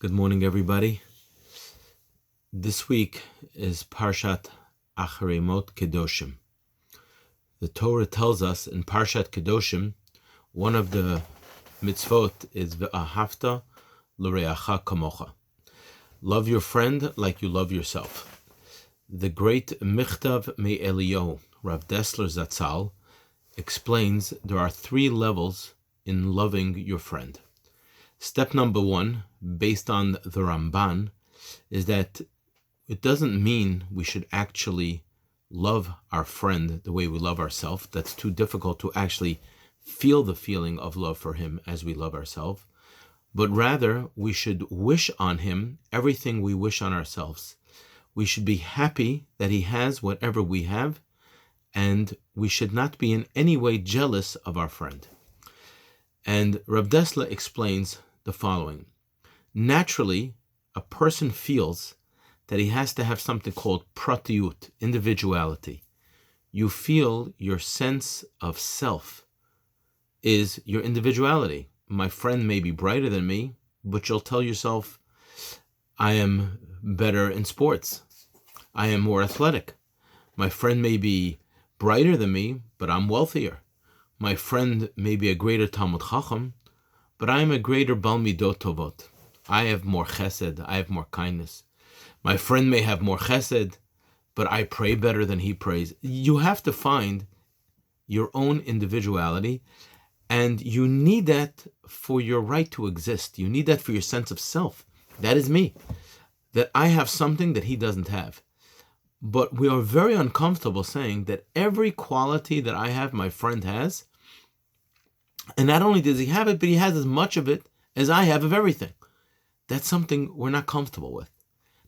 Good morning, everybody. This week is Parshat Acharei Kedoshim. The Torah tells us in Parshat Kedoshim, one of the mitzvot is V'ahavta l'reacha kamocha. Love your friend like you love yourself. The great Michtav Me'Eliyahu, Rav Dessler Zatzal, explains there are 3 levels in loving your friend. Step number 1, based on the Ramban, is that it doesn't mean we should actually love our friend the way we love ourselves. That's too difficult to actually feel the feeling of love for him as we love ourselves. But rather, we should wish on him everything we wish on ourselves. We should be happy that he has whatever we have, and we should not be in any way jealous of our friend. And Rav Dessler explains the following. Naturally, a person feels that he has to have something called pratiyut, individuality. You feel your sense of self is your individuality. My friend may be brighter than me, but you'll tell yourself, I am better in sports. I am more athletic. My friend may be brighter than me, but I'm wealthier. My friend may be a greater Talmud Chacham, but I am a greater Bal Midot Tovot. I have more chesed, I have more kindness. My friend may have more chesed, but I pray better than he prays. You have to find your own individuality, and you need that for your right to exist. You need that for your sense of self. That is me. That I have something that he doesn't have. But we are very uncomfortable saying that every quality that I have, my friend has. And not only does he have it, but he has as much of it as I have of everything. That's something we're not comfortable with.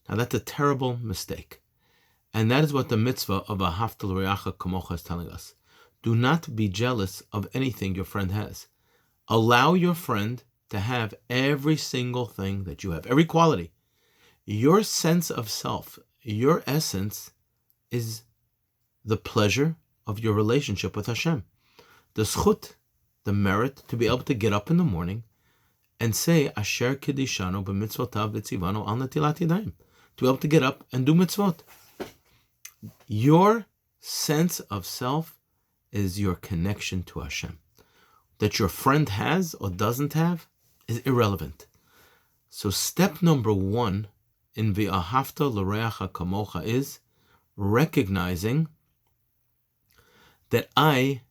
Now that's a terrible mistake. And that is what the mitzvah of V'ahavta l'reacha kamocha is telling us. Do not be jealous of anything your friend has. Allow your friend to have every single thing that you have, every quality. Your sense of self, your essence is the pleasure of your relationship with Hashem. The zchut, the merit to be able to get up in the morning and say, Asher Kedishanu b'mitzvotav v'tzivanu al netilat yadayim. To be able to get up and do mitzvot. Your sense of self is your connection to Hashem. That your friend has or doesn't have is irrelevant. So step number 1 in V'ahavta l'reacha kamocha is recognizing that I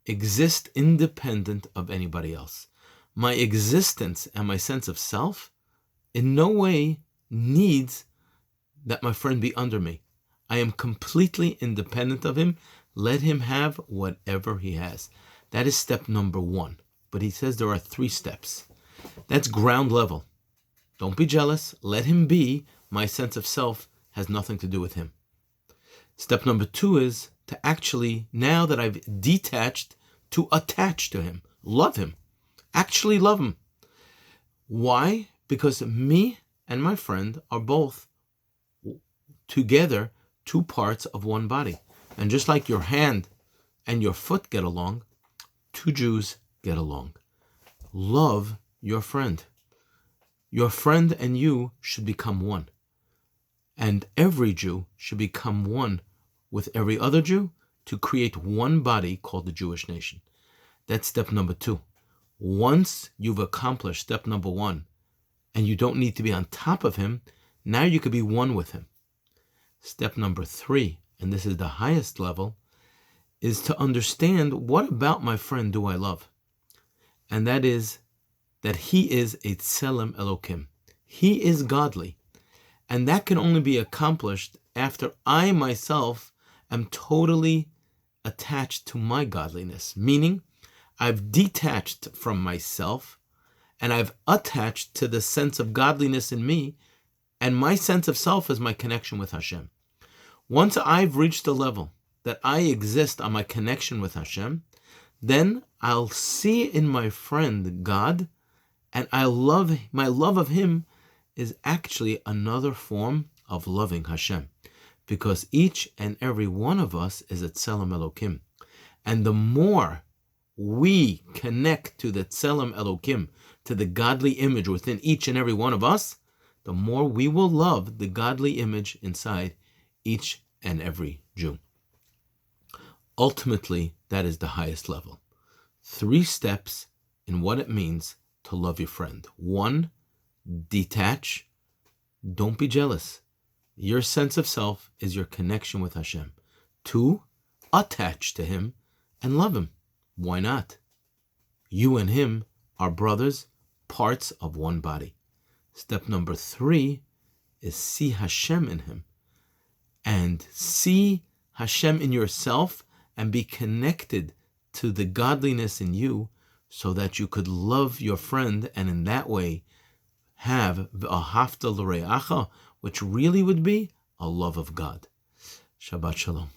exist independent of anybody else. My existence and my sense of self in no way needs that my friend be under me. I am completely independent of him. Let him have whatever he has. That is step number 1. But he says there are 3 steps. That's ground level. Don't be jealous. Let him be. My sense of self has nothing to do with him. Step number 2 is to actually, now that I've detached, to attach to him. Love him. Actually love him. Why? Because me and my friend are both together 2 parts of one body. And just like your hand and your foot get along, 2 Jews get along. Love your friend. Your friend and you should become one. And every Jew should become one with every other Jew to create one body called the Jewish nation. That's step number 2. Once you've accomplished step number 1 and you don't need to be on top of him, now you could be one with him. Step number 3, and this is the highest level, is to understand what about my friend do I love? And that is that he is a tselem Elokim. He is godly. And that can only be accomplished after I myself am totally attached to my godliness. Meaning, I've detached from myself and I've attached to the sense of godliness in me, and my sense of self is my connection with Hashem. Once I've reached the level that I exist on my connection with Hashem, then I'll see in my friend God, and my love of him is actually another form of loving Hashem, because each and every one of us is a tselem Elokim. And the more we connect to the tselem Elokim, to the godly image within each and every one of us, the more we will love the godly image inside each and every Jew. Ultimately, that is the highest level. 3 steps in what it means to love your friend. 1, detach. Don't be jealous. Your sense of self is your connection with Hashem. 2, attach to Him and love Him. Why not? You and Him are brothers, parts of one body. Step number 3 is see Hashem in Him. And see Hashem in yourself and be connected to the godliness in you so that you could love your friend and in that way have v'ahavta l'reacha, which really would be a love of God. Shabbat Shalom.